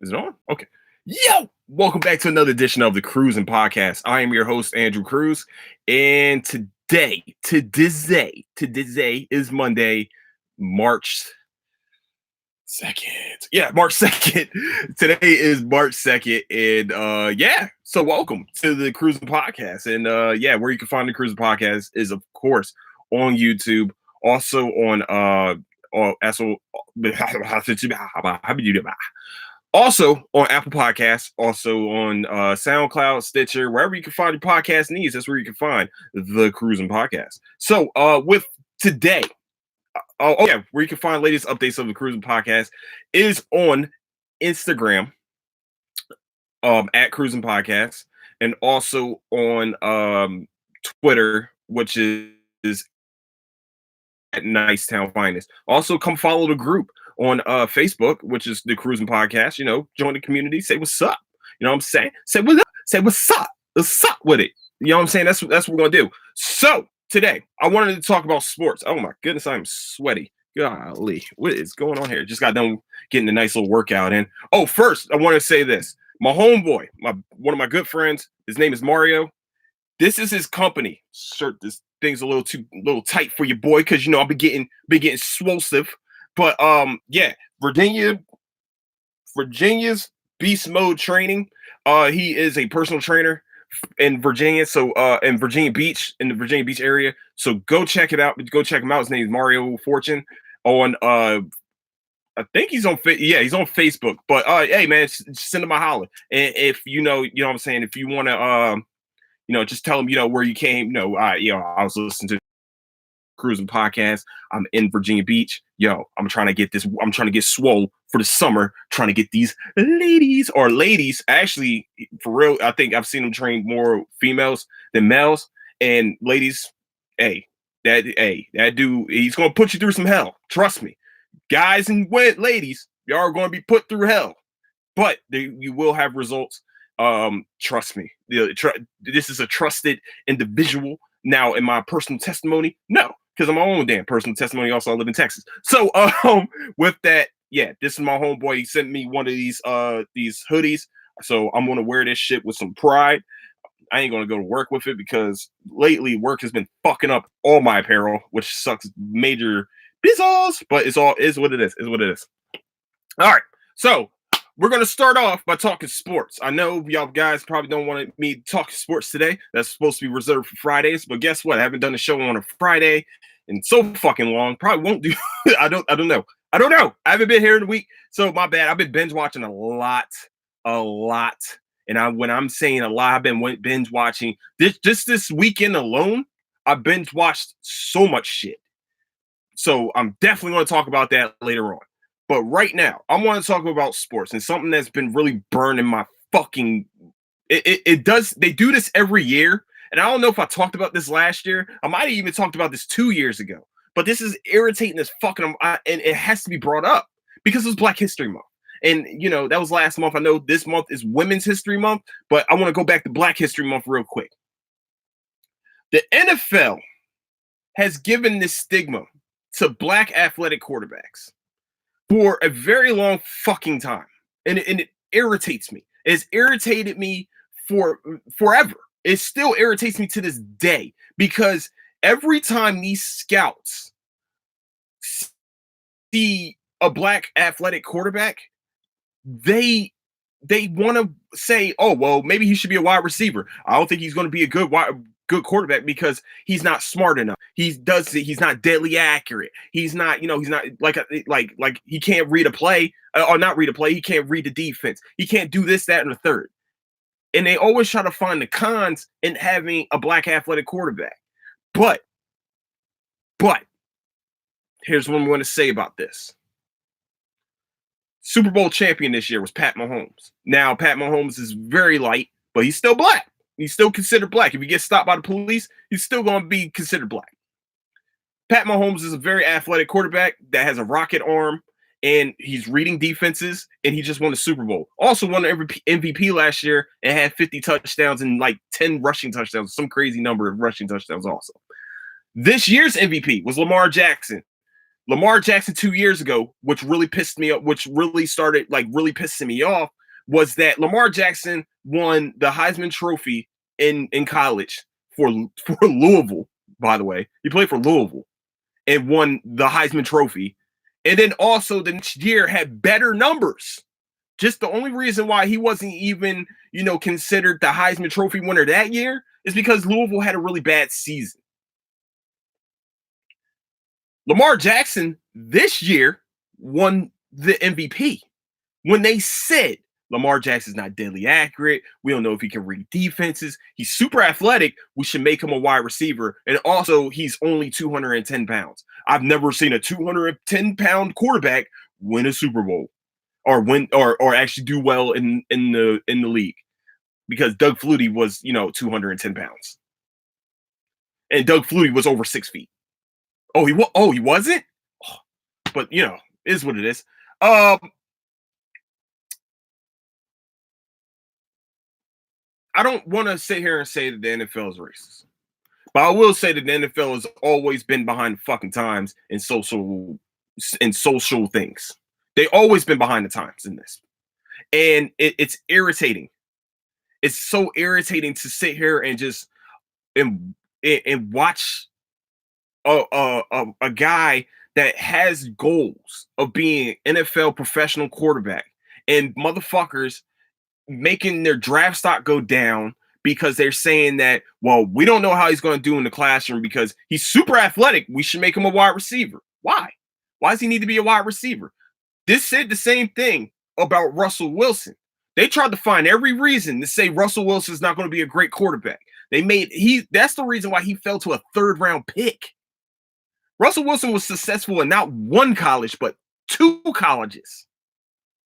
Is it on? Okay. Yo, welcome back to another edition of the Cruising Podcast. I am your host, Andrew Cruz. And today is Monday, March 2nd. Yeah, March 2nd. Today is March 2nd. And so welcome to the Cruising Podcast. And where you can find the Cruising Podcast is, of course, on YouTube, also on also on Apple Podcasts, also on SoundCloud, Stitcher, wherever you can find your podcast needs. That's where you can find the Cruising Podcast. So with today, where you can find latest updates of the Cruising Podcast is on Instagram at Cruising Podcast, and also on Twitter, which is at Nicetown Finest. Also, come follow the group on Facebook, which is the Cruising Podcast. You know, join the community, say what's up. You know what I'm saying? Say what's up. Say what's up. What's up with it? You know what I'm saying? That's what we're gonna do. So today, I wanted to talk about sports. Oh my goodness, I'm sweaty. Golly, what is going on here? Just got done getting a nice little workout in. Oh, first, I want to say this. My homeboy, one of my good friends, his name is Mario. This is his company. Shirt, this thing's a little tight for your boy, because you know I've been getting swolsive. But Virginia's Beast Mode Training. He is a personal trainer in Virginia, so in Virginia Beach, in the Virginia Beach area. So go check it out. Go check him out. His name is Mario Fortune. On I think he's on he's on Facebook. But hey man, send him a holler. And if you know what I'm saying, if you want to just tell him where you came. I was listening to Cruising Podcast. I'm in Virginia Beach. I'm trying to get swole for the summer, trying to get these ladies. Actually, for real, I think I've seen them train more females than males. And ladies, that dude, he's gonna put you through some hell. Trust me. Guys and ladies, y'all are gonna be put through hell. But you will have results. Trust me. This is a trusted individual. Now, in my personal testimony, no, because I'm my own damn personal testimony. Also, I live in Texas. So, with that, this is my homeboy. He sent me one of these hoodies. So I'm gonna wear this shit with some pride. I ain't gonna go to work with it because lately work has been fucking up all my apparel, which sucks major bizzles. But it's what it is. Is what it is. All right. So we're going to start off by talking sports. I know y'all guys probably don't want me to talk sports today. That's supposed to be reserved for Fridays. But guess what? I haven't done a show on a Friday in so fucking long. Probably won't do. I don't know. I haven't been here in a week. So my bad. I've been binge watching a lot. And when I'm saying a lot, I've been binge watching. This weekend alone, I binge watched so much shit. So I'm definitely going to talk about that later on. But right now, I want to talk about sports and something that's been really burning my fucking. It does. They do this every year, and I don't know if I talked about this last year. I might have even talked about this 2 years ago. But this is irritating as fucking, and it has to be brought up because it's Black History Month, and that was last month. I know this month is Women's History Month, but I want to go back to Black History Month real quick. The NFL has given this stigma to Black athletic quarterbacks for a very long fucking time. And it irritates me. It's irritated me for forever. It still irritates me to this day because every time these scouts see a Black athletic quarterback, they want to say, oh, well, maybe he should be a wide receiver. I don't think he's going to be a good quarterback because he's not smart enough. He's not deadly accurate. He's not like he can't read a play or not read a play. He can't read the defense. He can't do this, that, and the third. And they always try to find the cons in having a Black athletic quarterback. But here's what I'm going to say about this. Super Bowl champion this year was Pat Mahomes. Now, Pat Mahomes is very light, but he's still Black. He's still considered Black. If he gets stopped by the police, he's still going to be considered Black. Pat Mahomes is a very athletic quarterback that has a rocket arm, and he's reading defenses, and he just won the Super Bowl. Also won the MVP last year and had 50 touchdowns and like 10 rushing touchdowns, some crazy number of rushing touchdowns also. This year's MVP was Lamar Jackson. Lamar Jackson 2 years ago, which really pissed me up, which really started like really pissing me off, was that Lamar Jackson won the Heisman Trophy in college for for Louisville. By the way, he played for Louisville and won the Heisman Trophy, and then also the next year had better numbers. Just the only reason why he wasn't even, considered the Heisman Trophy winner that year is because Louisville had a really bad season. Lamar Jackson this year won the MVP. When they said Lamar Jackson's not deadly accurate, we don't know if he can read defenses. He's super athletic. We should make him a wide receiver. And also, he's only 210 pounds. I've never seen a 210-pound quarterback win a Super Bowl or win or actually do well in the league, because Doug Flutie was 210 pounds, and Doug Flutie was over 6 feet. He wasn't, but is what it is. I don't want to sit here and say that the NFL is racist, but I will say that the NFL has always been behind the fucking times in social things. They always been behind the times in this, and it's irritating. It's so irritating to sit here and just and watch a guy that has goals of being NFL professional quarterback, and motherfuckers making their draft stock go down because they're saying that, well, we don't know how he's going to do in the classroom because he's super athletic. We should make him a wide receiver. Why? Why does he need to be a wide receiver? This said the same thing about Russell Wilson. They tried to find every reason to say Russell Wilson is not going to be a great quarterback. That's the reason why he fell to a 3rd-round pick. Russell Wilson was successful in not one college, but 2 colleges.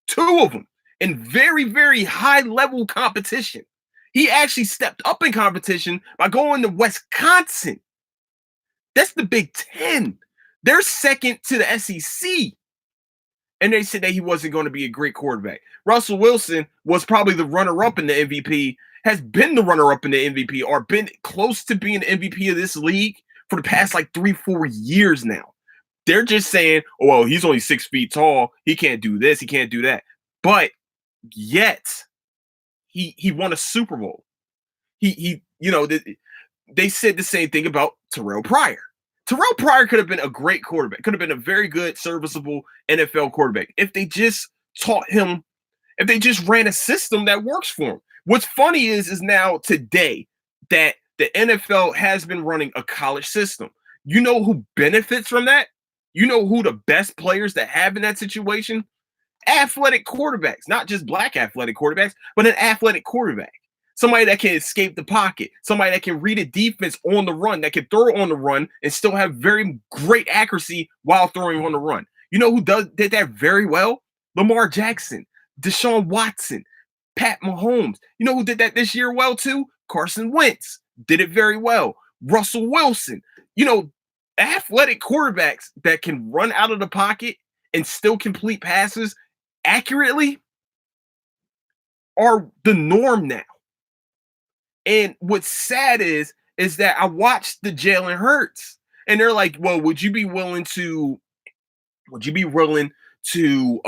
2 of them in very, very high-level competition. He actually stepped up in competition by going to Wisconsin. That's the Big Ten. They're second to the SEC. And they said that he wasn't going to be a great quarterback. Russell Wilson was probably the runner-up in the MVP, has been the runner-up in the MVP, or been close to being the MVP of this league for the past 3-4 years now. They're just saying, oh, well, he's only 6 feet tall. He can't do this. He can't do that. But yet, he won a Super Bowl. They said the same thing about Terrell Pryor. Terrell Pryor could have been a great quarterback, could have been a very good, serviceable NFL quarterback if they just taught him, if they just ran a system that works for him. What's funny is now today that the NFL has been running a college system. You know who benefits from that? You know who the best players that have in that situation? Athletic quarterbacks, not just black athletic quarterbacks, but an athletic quarterback. Somebody that can escape the pocket, somebody that can read a defense on the run, that can throw on the run and still have very great accuracy while throwing on the run. You know who did that very well? Lamar Jackson, Deshaun Watson, Pat Mahomes. You know who did that this year well too? Carson Wentz did it very well. Russell Wilson. Athletic quarterbacks that can run out of the pocket and still complete passes accurately are the norm now. And what's sad is that I watched the Jalen Hurts, and they're like, well, would you be willing to would you be willing to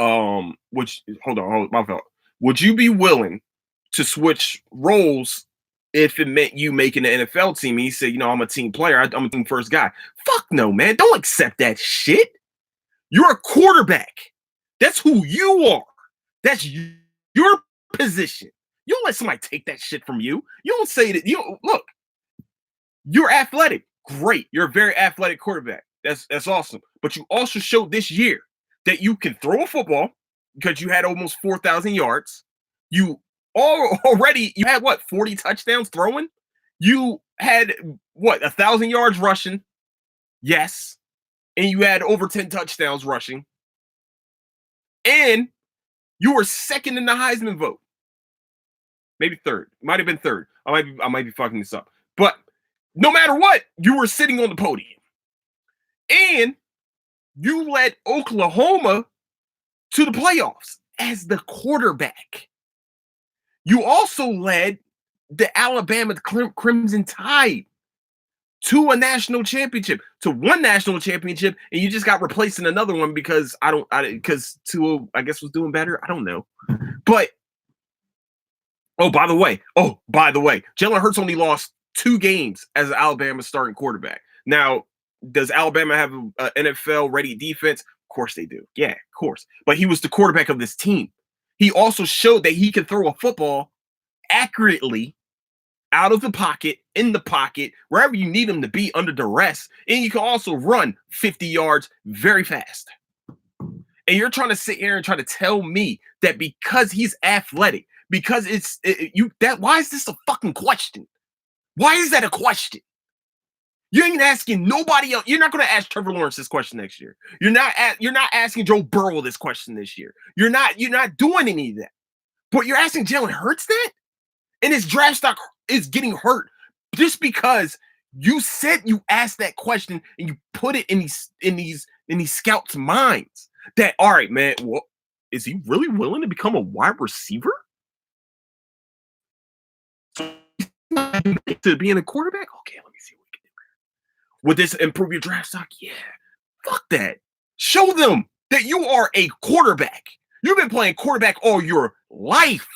switch roles if it meant you making the NFL team? And he said, I'm a team player. I'm a team first guy. Fuck no, man. Don't accept that shit. You're a quarterback. That's who you are. That's your position. You don't let somebody take that shit from you. You don't say that. Look, you're athletic. Great. You're a very athletic quarterback. That's awesome. But you also showed this year that you can throw a football because you had almost 4,000 yards. You had 40 touchdowns throwing? You had 1,000 yards rushing? Yes. And you had over 10 touchdowns rushing. And you were second in the Heisman vote. Maybe third. Might have been third. I might be fucking this up. But no matter what, you were sitting on the podium. And you led Oklahoma to the playoffs as the quarterback. You also led the Alabama Crimson Tide to a national championship, to one national championship, and you just got replaced in another one because because Tua, I guess, was doing better. I don't know. But by the way, Jalen Hurts only lost 2 games as Alabama's starting quarterback. Now, does Alabama have an NFL ready defense? Of course they do. Yeah, of course. But he was the quarterback of this team. He also showed that he can throw a football accurately out of the pocket, in the pocket, wherever you need him to be under duress. And you can also run 50 yards very fast. And you're trying to sit here and try to tell me that because he's athletic, because why is this a fucking question? Why is that a question? You ain't asking nobody else. You're not going to ask Trevor Lawrence this question next year. You're not asking Joe Burrow this question this year. You're not doing any of that. But you're asking Jalen Hurts that? And his draft stock is getting hurt just because you said you asked that question and you put it in these scouts' minds that, all right, man, well, is he really willing to become a wide receiver? To being a quarterback? Okay, let me see what we can do. Would this improve your draft stock? Yeah. Fuck that. Show them that you are a quarterback. You've been playing quarterback all your life.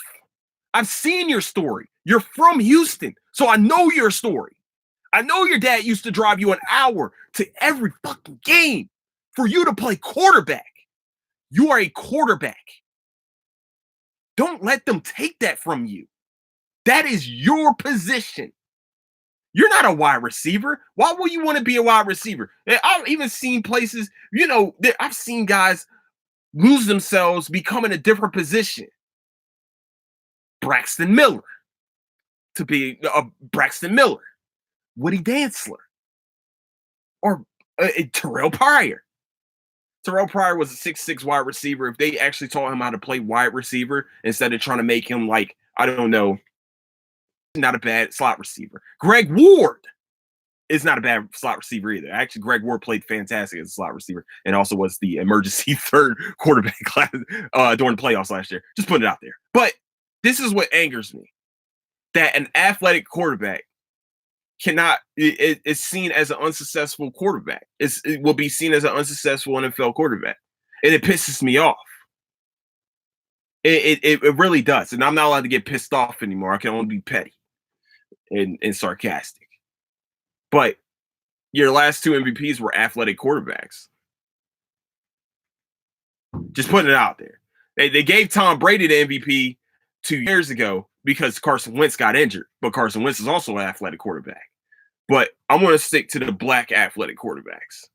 I've seen your story. You're from Houston, so I know your story. I know your dad used to drive you an hour to every fucking game for you to play quarterback. You are a quarterback. Don't let them take that from you. That is your position. You're not a wide receiver. Why would you want to be a wide receiver? I've even seen places, I've seen guys lose themselves becoming a different position. Braxton Miller to be Braxton Miller, Woody Dantzler, or Terrell Pryor. Terrell Pryor was a 6'6" wide receiver. If they actually taught him how to play wide receiver instead of trying to make him like, I don't know, not a bad slot receiver. Greg Ward is not a bad slot receiver either. Actually, Greg Ward played fantastic as a slot receiver and also was the emergency third quarterback class during the playoffs last year. Just putting it out there. But this is what angers me. That an athletic quarterback is seen as an unsuccessful quarterback. It will be seen as an unsuccessful NFL quarterback. And it pisses me off. It really does. And I'm not allowed to get pissed off anymore. I can only be petty and sarcastic. But your last 2 MVPs were athletic quarterbacks. Just putting it out there. They gave Tom Brady the MVP 2 years ago because Carson Wentz got injured. But Carson Wentz is also an athletic quarterback. But I'm going to stick to the black athletic quarterbacks.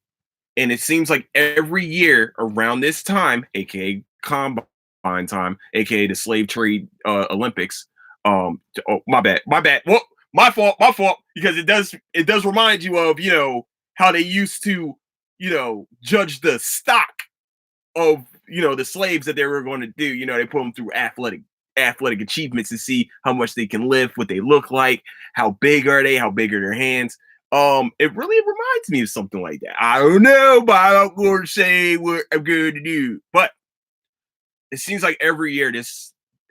And it seems like every year around this time, a.k.a. Combine time, a.k.a. the slave trade Olympics. My bad. Well, my fault. Because it does remind you of, how they used to, judge the stock of, the slaves that they were going to do. They put them through athletic achievements to see how much they can lift, what they look like, how big are they, how big are their hands. It really reminds me of something like that. I don't know, but I'm not going to say what I'm going to do. But it seems like every year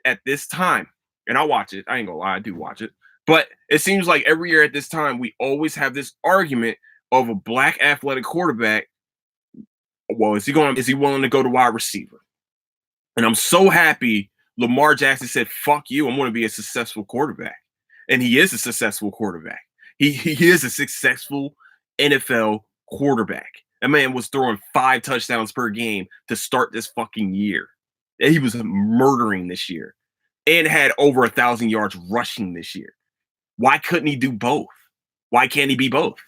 at this time, and I watch it. I ain't gonna lie, I do watch it. But it seems like every year at this time, we always have this argument of a black athletic quarterback. Well, is he willing to go to wide receiver? And I'm so happy Lamar Jackson said, fuck you, I'm going to be a successful quarterback. And he is a successful quarterback. He is a successful NFL quarterback. That man was throwing 5 touchdowns per game to start this fucking year. And he was murdering this year and had over 1,000 yards rushing this year. Why couldn't he do both? Why can't he be both?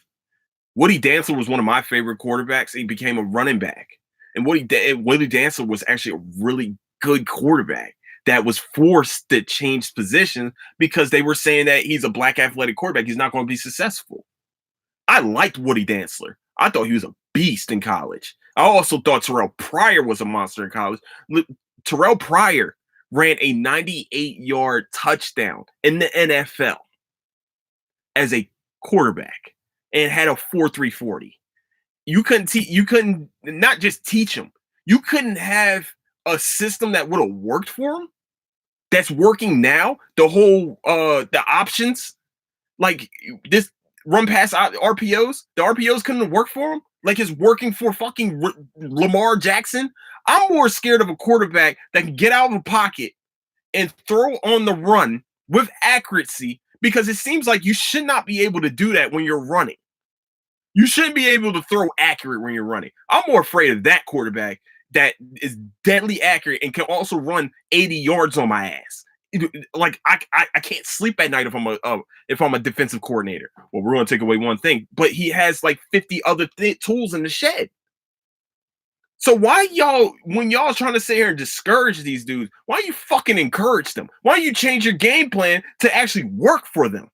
Woody Dantzler was one of my favorite quarterbacks. He became a running back. And Woody Dantzler was actually a really good quarterback that was forced to change position because they were saying that he's a black athletic quarterback. He's not going to be successful. I liked Woody Dantzler. I thought he was a beast in college. I also thought Terrell Pryor was a monster in college. Terrell Pryor ran a 98-yard touchdown in the NFL as a quarterback and had a 4.3 40. You couldn't not just teach him. You couldn't have a system that would have worked for him that's working now. The whole the options like this. run past RPOs. The RPOs couldn't work for him. Like it's working for fucking Lamar Jackson. I'm more scared of a quarterback that can get out of a pocket and throw on the run with accuracy, because it seems like you should not be able to do that when you're running. You shouldn't be able to throw accurate when you're running. I'm more afraid of that quarterback that is deadly accurate and can also run 80 yards on my ass. Like I can't sleep at night if I'm a defensive coordinator. Well, we're going to take away one thing, but he has like 50 other tools in the shed. So why y'all, when y'all trying to sit here and discourage these dudes, why you fucking encourage them? Why you change your game plan to actually work for them?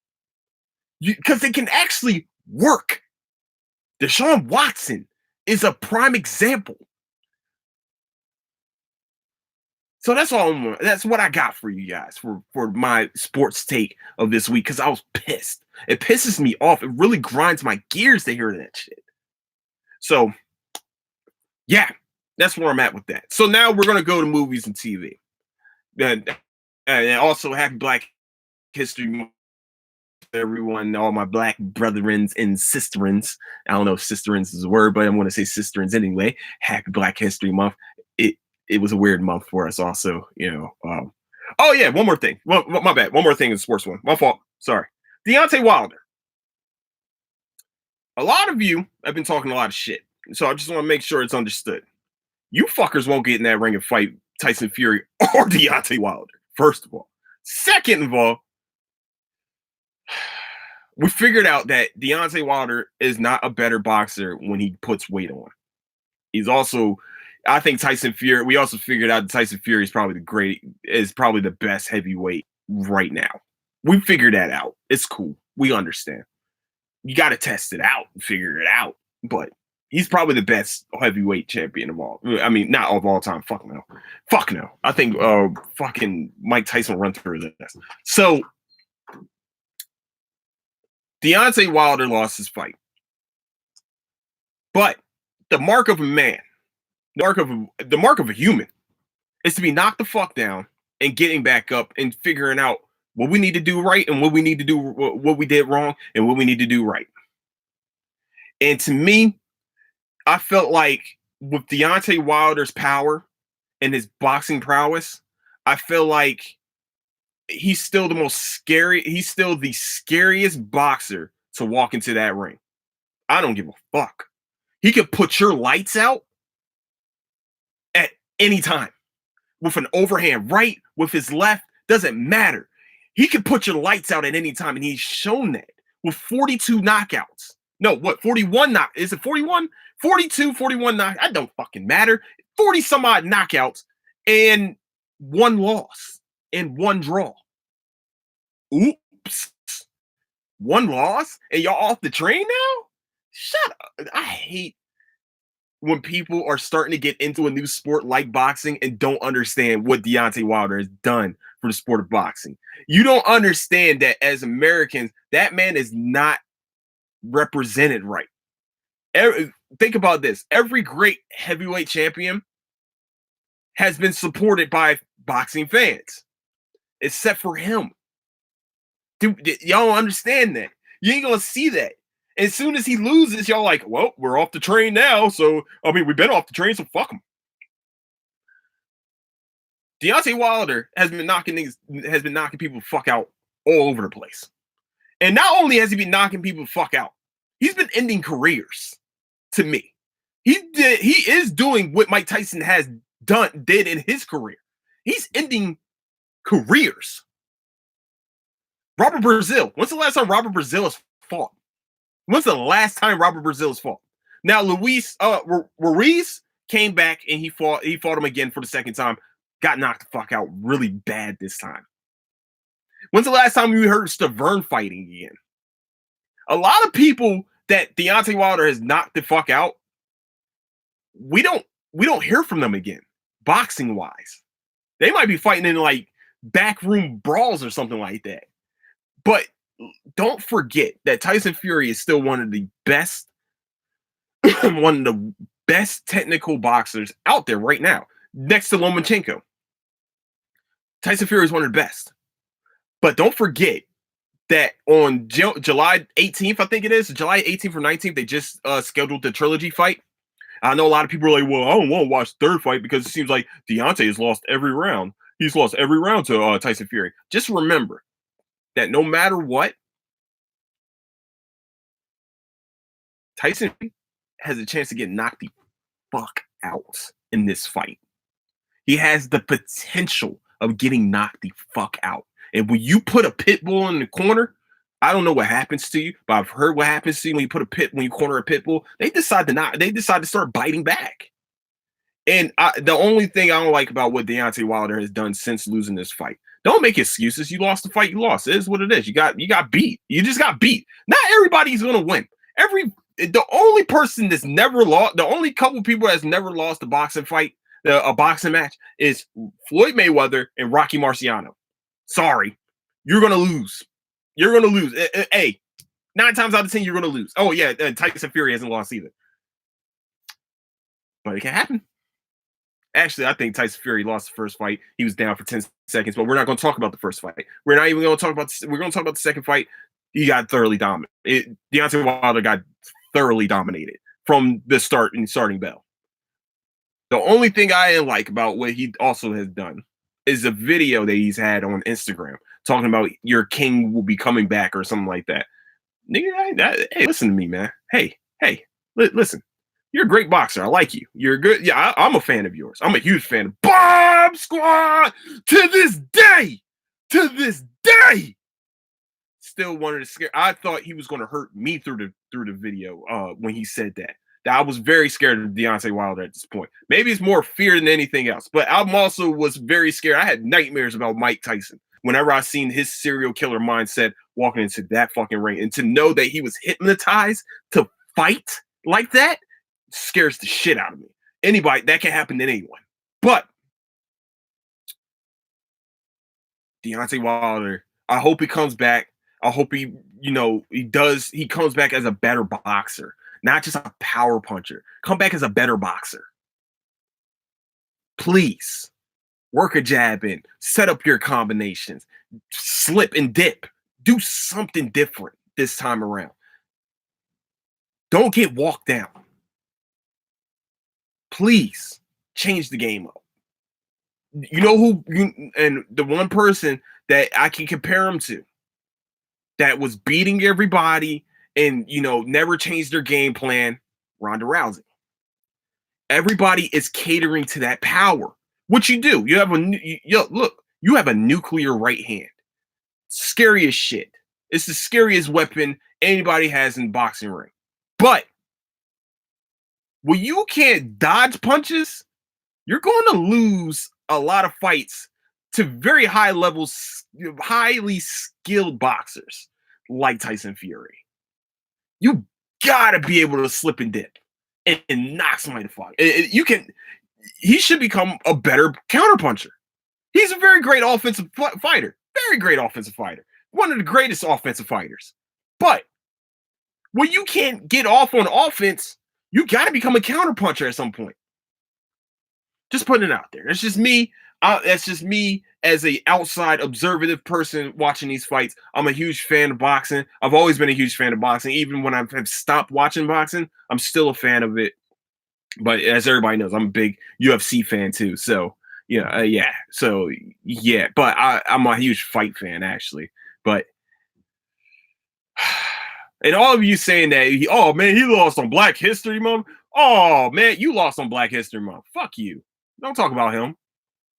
Because they can actually work. Deshaun Watson is a prime example. So that's all. That's what I got for you guys for my sports take of this week, because I was pissed. It pisses me off. It really grinds my gears to hear that shit. So, yeah, that's where I'm at with that. So now we're gonna go to movies and TV, and also happy Black History Month, everyone, all my Black brethrens and sisterins. I don't know if sisterins is a word, but I'm gonna say sisterins anyway. Happy Black History Month. It was a weird month for us, also. Oh yeah, one more thing. Well, my bad. One more thing in sports one. My fault. Sorry. Deontay Wilder. A lot of you have been talking a lot of shit, so I just want to make sure it's understood. You fuckers won't get in that ring and fight Tyson Fury or Deontay Wilder, first of all. Second of all, we figured out that Deontay Wilder is not a better boxer when he puts weight on. He's also, I think Tyson Fury, we also figured out that Tyson Fury is probably the best heavyweight right now. We figured that out. It's cool. We understand. You got to test it out and figure it out. But he's probably the best heavyweight champion of all. I mean, not of all time. Fuck no. Fuck no. I think fucking Mike Tyson run through this. So Deontay Wilder lost his fight. But the mark of a man, the mark of a human, is to be knocked the fuck down and getting back up and figuring out what we need to do right and what we need to do, what we did wrong and what we need to do right. And to me, I felt like with Deontay Wilder's power and his boxing prowess, I feel like he's still the scariest boxer to walk into that ring. I don't give a fuck. He could put your lights out at any time with an overhand right, with his left, doesn't matter. He could put your lights out at any time, and he's shown that with 42 knockouts. No, what, 41 is it 41? 42, 41 knockouts. I don't fucking matter. 40 some odd knockouts and one loss and one draw. Oops. One loss and y'all off the train now? Shut up. I hate when people are starting to get into a new sport like boxing and don't understand what Deontay Wilder has done for the sport of boxing. You don't understand that as Americans, that man is not represented right. Think about this. Every great heavyweight champion has been supported by boxing fans, except for him. Dude, y'all don't understand that. You ain't gonna see that. As soon as he loses, y'all like, well, we're off the train now. So, I mean, we've been off the train, so fuck him. Deontay Wilder has been knocking people the fuck out all over the place. And not only has he been knocking people the fuck out, he's been ending careers. To me, he is doing what Mike Tyson did in his career. He's ending careers. Robert Brazil. When's the last time Robert Brazil has fought? When's the last time Robert Brazil has fought? Now, Ruiz came back and he fought him again for the second time. Got knocked the fuck out really bad this time. When's the last time you heard Stavern fighting again? A lot of people that Deontay Wilder has knocked the fuck out, we don't hear from them again, boxing wise. They might be fighting in like backroom brawls or something like that. But don't forget that Tyson Fury is still one of the best technical boxers out there right now, next to Lomachenko. Tyson Fury is one of the best. But don't forget, that on July 18th, I think it is, July 18th or 19th, they just scheduled the trilogy fight. I know a lot of people are like, well, I don't want to watch the third fight because it seems like Deontay has lost every round. He's lost every round to Tyson Fury. Just remember that no matter what, Tyson has a chance to get knocked the fuck out in this fight. He has the potential of getting knocked the fuck out. And when you put a pit bull in the corner, I don't know what happens to you, but I've heard what happens to you when you corner a pit bull. They decide to start biting back. And the only thing I don't like about what Deontay Wilder has done since losing this fight, don't make excuses. You lost the fight, you lost. It is what it is. You got beat. You just got beat. Not everybody's gonna win. The only person that's never lost, the only couple people that's never lost a boxing fight, a boxing match, is Floyd Mayweather and Rocky Marciano. Sorry, you're gonna lose. You're gonna lose. Hey, 9 times out of 10, you're gonna lose. Oh yeah, Tyson Fury hasn't lost either, but it can happen. Actually, I think Tyson Fury lost the first fight. He was down for 10 seconds, but we're not going to talk about the first fight. We're not even going to talk about. We're going to talk about the second fight. He got thoroughly dominated. Deontay Wilder got thoroughly dominated from the start and starting bell. The only thing I like about what he also has done is a video that he's had on Instagram talking about your king will be coming back or something like that. Nigga, hey, listen to me, man. Hey, listen. You're a great boxer. I like you. You're good. Yeah, I'm a fan of yours. I'm a huge fan of Bomb Squad to this day. To this day. Still wanted to scare. I thought he was going to hurt me through the video when he said that. I was very scared of Deontay Wilder at this point. Maybe it's more fear than anything else. But I also was very scared. I had nightmares about Mike Tyson whenever I seen his serial killer mindset walking into that fucking ring. And to know that he was hypnotized to fight like that scares the shit out of me. Anybody, that can happen to anyone. But Deontay Wilder, I hope he comes back. I hope he comes back as a better boxer, not just a power puncher. Come back as a better boxer. Please work a jab in, set up your combinations, slip and dip, do something different this time around. Don't get walked down. Please change the game up. You know and the one person that I can compare him to that was beating everybody and, never changed their game plan, Ronda Rousey. Everybody is catering to that power. What you do, you have a nuclear right hand. Scary as shit. It's the scariest weapon anybody has in boxing ring. But when you can't dodge punches, you're going to lose a lot of fights to very high levels, highly skilled boxers like Tyson Fury. You gotta be able to slip and dip and knock somebody the fuck. He should become a better counterpuncher. He's a very great offensive fighter. Very great offensive fighter. One of the greatest offensive fighters. But when you can't get off on offense, you got to become a counterpuncher at some point. Just putting it out there. It's just me. That's just me as a outside observative person watching these fights. I'm a huge fan of boxing. I've always been a huge fan of boxing. Even when I've stopped watching boxing, I'm still a fan of it. But as everybody knows, I'm a big UFC fan too. So yeah. So yeah, but I'm a huge fight fan actually. But and all of you saying that, he lost on Black History Month. Oh man, you lost on Black History Month. Fuck you. Don't talk about him.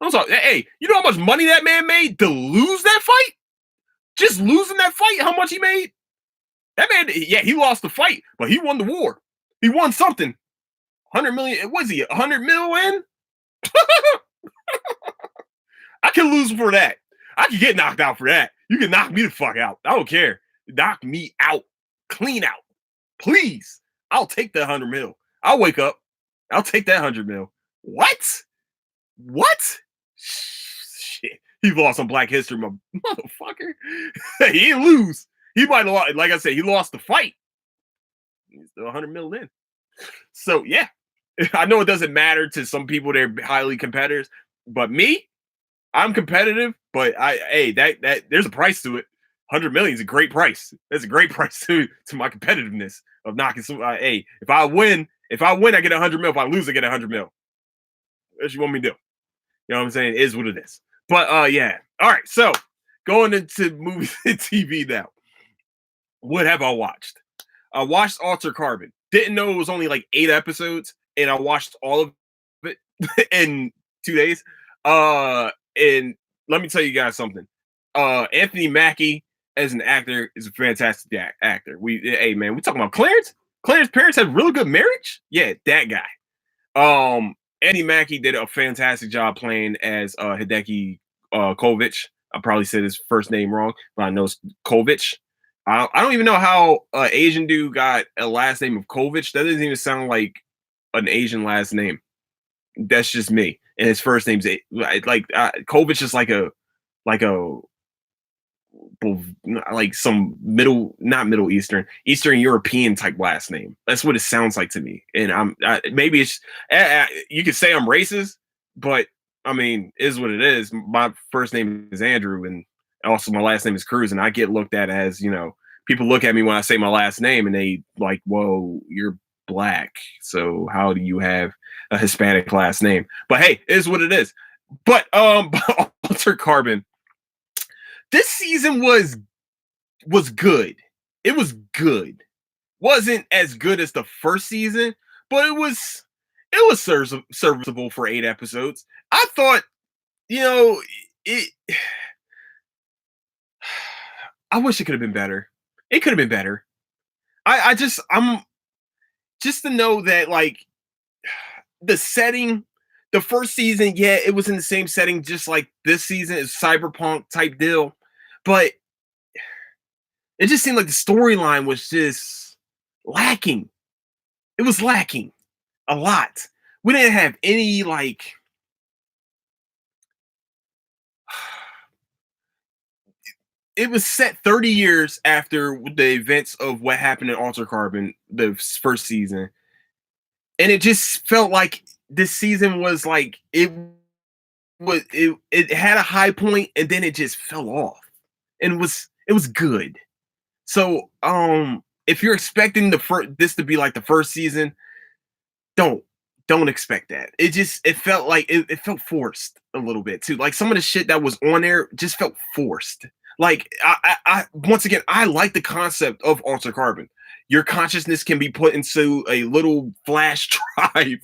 Don't talk. Hey, you know how much money that man made to lose that fight? Just losing that fight, how much he made? That man, yeah, he lost the fight, but he won the war. He won something. 100 million. Was he 100 mil in? I can lose for that. I can get knocked out for that. You can knock me the fuck out. I don't care. Knock me out. Clean out. Please. I'll take that 100 mil. I'll wake up. I'll take that 100 mil. What? Shit. He lost on Black History Month. Motherfucker. He didn't lose. He might have lost. Like I said, he lost the fight. He's still 100 mil in. So, yeah. I know it doesn't matter to some people. They're highly competitors. But me, I'm competitive. But there's a price to it. 100 million is a great price. That's a great price to my competitiveness of knocking some. Hey, if I win, I get 100 mil. If I lose, I get 100 mil. What you want me to do? You know what I'm saying? It is what it is. But yeah. All right. So going into movies and TV now. What have I watched? I watched Alter Carbon. Didn't know it was only like 8 episodes, and I watched all of it in 2 days. And let me tell you guys something. Anthony Mackie as an actor is a fantastic actor. Hey man, we talking about Clarence. Clarence's parents had really good marriage. Yeah, that guy. Anthony Mackie did a fantastic job playing as Hideki Kovic. I probably said his first name wrong, but I know it's Kovic. I don't even know how Asian dude got a last name of Kovic. That doesn't even sound like an Asian last name. That's just me. And his first name's Kovic is like some not Middle Eastern European type last name. That's what it sounds like to me. And maybe it's you could say I'm racist, but I mean, is what it is. My first name is Andrew, and also my last name is Cruz, and I get looked at as, people look at me when I say my last name and they like, whoa, you're black, so how do you have a Hispanic last name? But hey, it is what it is. But Alter Carbon, this season was good. It was good. Wasn't as good as the first season, but it was serviceable for 8 episodes. I thought, it I wish it could have been better. It could have been better. I'm just to know that, like, the setting, the first season, yeah, it was in the same setting, just like this season is cyberpunk type deal, but it just seemed like the storyline was just lacking. It was lacking a lot. We didn't have any like it was set 30 years after the events of what happened in Alter Carbon, the first season. And it just felt like this season was like it had a high point and then it just fell off. And it was good. So if you're expecting this to be like the first season, don't expect that. It felt like it felt forced a little bit too. Like some of the shit that was on there just felt forced. Like I once again, I like the concept of Alter Carbon. Your consciousness can be put into a little flash drive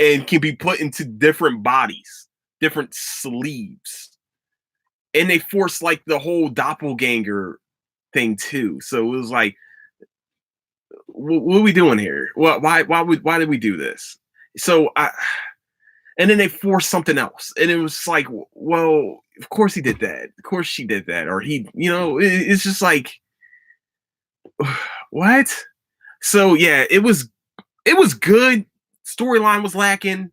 and can be put into different bodies, different sleeves. And they forced like the whole doppelganger thing too. So it was like, what are we doing here? Why did we do this? And then they forced something else, and it was like, well, of course he did that, of course she did that, or it's just like, what? So yeah, it was good. Storyline was lacking.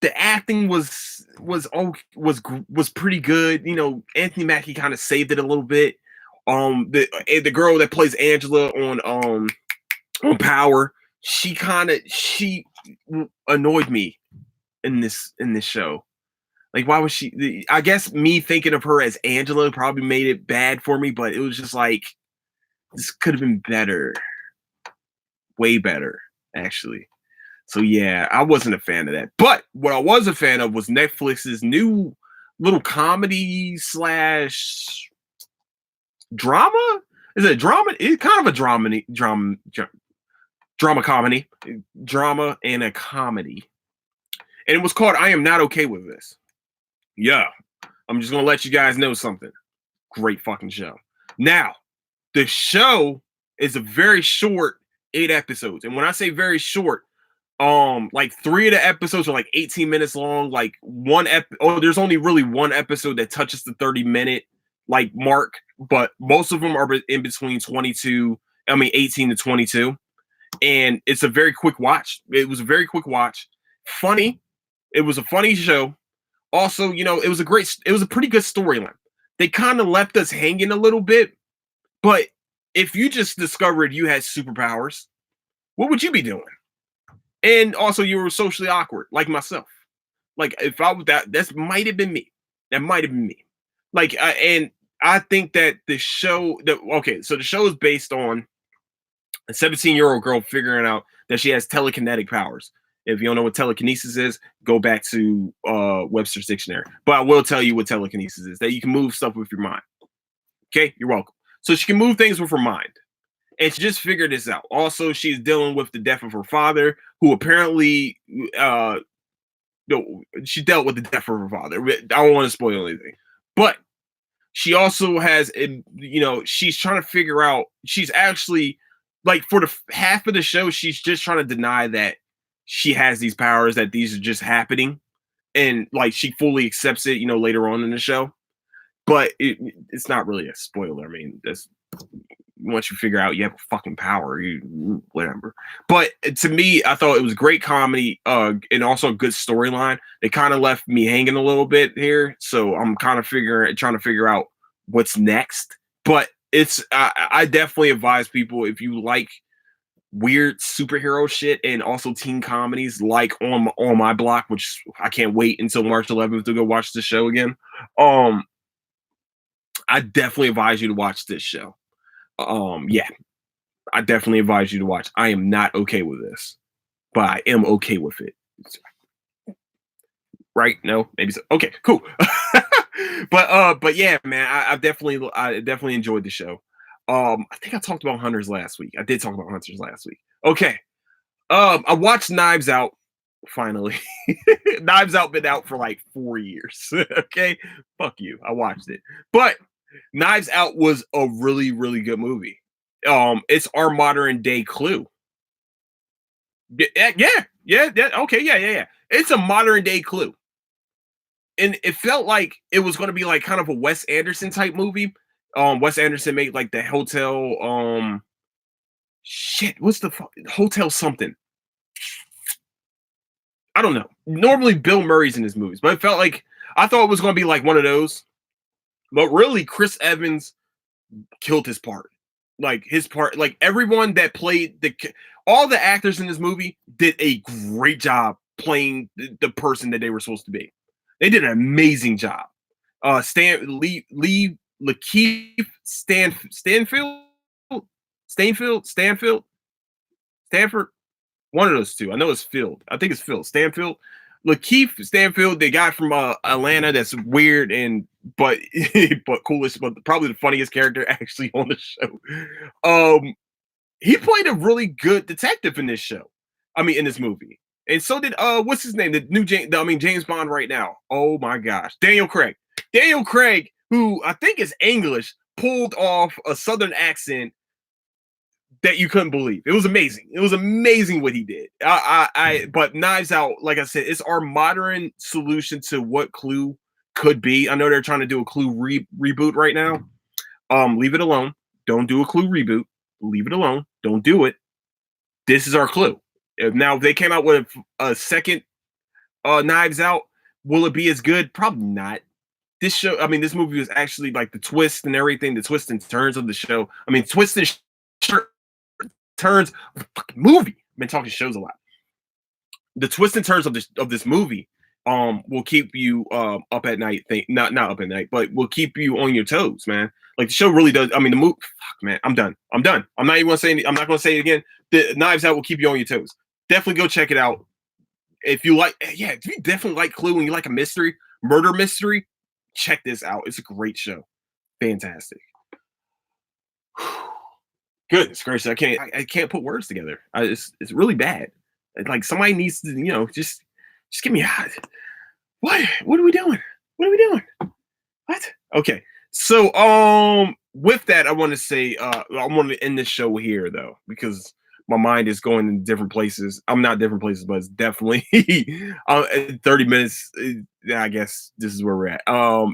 The acting was pretty good. Anthony Mackie kind of saved it a little bit. The girl that plays Angela on Power, she annoyed me in this show. Like, why was she? I guess me thinking of her as Angela probably made it bad for me, but it was just like, this could have been better, way better, actually. So yeah, I wasn't a fan of that. But what I was a fan of was Netflix's new little comedy slash drama. Is it a drama? It's kind of a drama comedy, drama and a comedy. And it was called I Am Not Okay With This. Yeah, I'm just going to let you guys know something. Great fucking show. Now, the show is a very short 8 episodes. And when I say very short, like 3 of the episodes are like 18 minutes long. Like there's only really one episode that touches the 30-minute like mark, but most of them are in between 18 to 22. And it's a very quick watch. It was a very quick watch. Funny. It was a funny show. Also, it was a pretty good storyline. They kind of left us hanging a little bit, but if you just discovered you had superpowers, what would you be doing? And also, you were socially awkward, like myself. Like, if I was that might have been me. That might have been me. Like, and I think that the show that okay, so the show is based on a 17-year-old girl figuring out that she has telekinetic powers. If you don't know what telekinesis is, go back to Webster's dictionary. But I will tell you what telekinesis is: that you can move stuff with your mind. Okay, you're welcome. So she can move things with her mind, and she just figured this out. Also, she's dealing with the death of her father, who apparently, no, she dealt with the death of her father. I don't want to spoil anything, but she also has, she's trying to figure out. She's actually like for the half of the show, she's just trying to deny that she has these powers, that these are just happening, and like she fully accepts it, later on in the show. But it's not really a spoiler. I mean, that's once you figure out you have a fucking power, you whatever. But to me, I thought it was great comedy, and also a good storyline. It kind of left me hanging a little bit here, so I'm kind of trying to figure out what's next. But I definitely advise people, if you like weird superhero shit and also teen comedies, like on my block, which I can't wait until March 11th to go watch the show again. I definitely advise you to watch this show. Yeah, I definitely advise you to watch. I am not okay with this, but I am okay with it. Right? No, maybe so. Okay, cool. but yeah, man, I definitely enjoyed the show. I think I talked about Hunters last week. I did talk about Hunters last week. Okay. I watched Knives Out finally. Knives Out been out for like 4 years. Okay. Fuck you. I watched it. But Knives Out was a really, really good movie. It's our modern day Clue. Yeah. Okay, yeah. It's a modern day Clue. And it felt like it was going to be like kind of a Wes Anderson type movie. Wes Anderson made like the hotel. What's the hotel something? I don't know. Normally Bill Murray's in his movies, but it felt like I thought it was going to be like one of those. But really, Chris Evans killed his part. Like his part, like everyone that played all the actors in this movie did a great job playing the person that they were supposed to be. They did an amazing job. Lakeith Stanford. One of those two. I know it's Phil. I think it's Phil Stanfield. Lakeith Stanfield, the guy from Atlanta, that's weird but coolest, but probably the funniest character actually on the show. He played a really good detective in this show. I mean, in this movie. And so did what's his name? The new James Bond right now. Oh my gosh. Daniel Craig. Daniel Craig, who I think is English, pulled off a southern accent that you couldn't believe. It was amazing. It was amazing what he did. But Knives Out, like I said, it's our modern solution to what Clue could be. I know they're trying to do a Clue reboot right now. Leave it alone. Don't do a Clue reboot. Leave it alone. Don't do it. This is our Clue. Now, if they came out with a second Knives Out, will it be as good? Probably not. This movie was actually like the twist and everything, the twists and turns of the show. I mean, twists and turns of the fucking movie. I've been talking shows a lot. The twists and turns of this movie will keep you up at night. Not up at night, but will keep you on your toes, man. Like the show really does. I mean, the movie. Fuck, man. I'm done. I'm not even gonna say. I'm not gonna say it again. The Knives Out will keep you on your toes. Definitely go check it out. If you definitely like Clue and you like a murder mystery, check this out. It's a great show. Fantastic. Goodness gracious, I can't put words together. It's really bad. Like somebody needs to, just give me a what are we doing? What are we doing? What? Okay. So with that, I want to say I want to end this show here though, because my mind is going in different places. I'm not different places, but it's definitely 30 minutes. I guess this is where we're at. I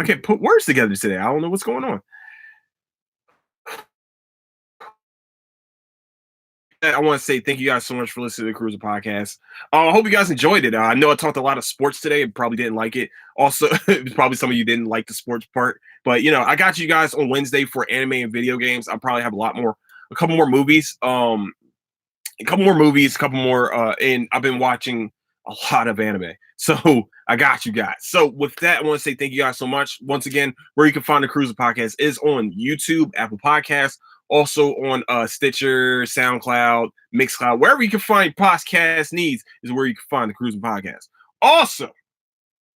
can't put words together today. I don't know what's going on. I want to say thank you guys so much for listening to the Cruiser Podcast. I hope you guys enjoyed it. I know I talked a lot of sports today and probably didn't like it. Also, probably some of you didn't like the sports part. But, I got you guys on Wednesday for anime and video games. I'll probably have a couple more movies. And I've been watching a lot of anime. So I got you guys. So with that, I want to say thank you guys so much. Once again, where you can find the Cruising Podcast is on YouTube, Apple Podcasts, also on Stitcher, SoundCloud, Mixcloud, wherever you can find podcast needs is where you can find the Cruising Podcast. Also,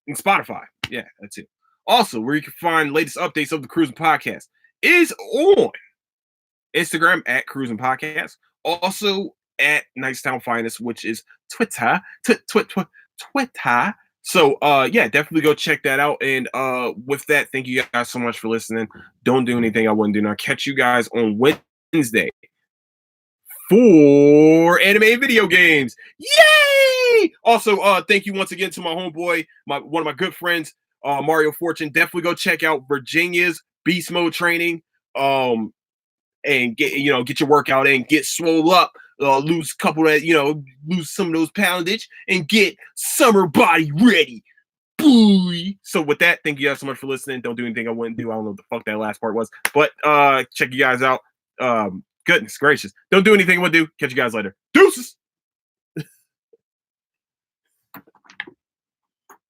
in Spotify. Yeah, that's it. Also, where you can find latest updates of the Cruising Podcast is on Instagram at Cruising Podcast. Also at Nicetown Finest, which is Twitter. Twitter. So yeah, definitely go check that out. And with that, thank you guys so much for listening. Don't do anything I wouldn't do. And I'll catch you guys on Wednesday for anime and video games. Yay! Also, thank you once again to my homeboy, one of my good friends, Mario Fortune. Definitely go check out Virginia's Beast Mode training. And get your workout in, get swole up, lose a couple of lose some of those poundage, and get summer body ready. Boy. So with that, thank you guys so much for listening. Don't do anything I wouldn't do. I don't know what the fuck that last part was, but check you guys out. Goodness gracious, don't do anything I wouldn't do. Catch you guys later. Deuces.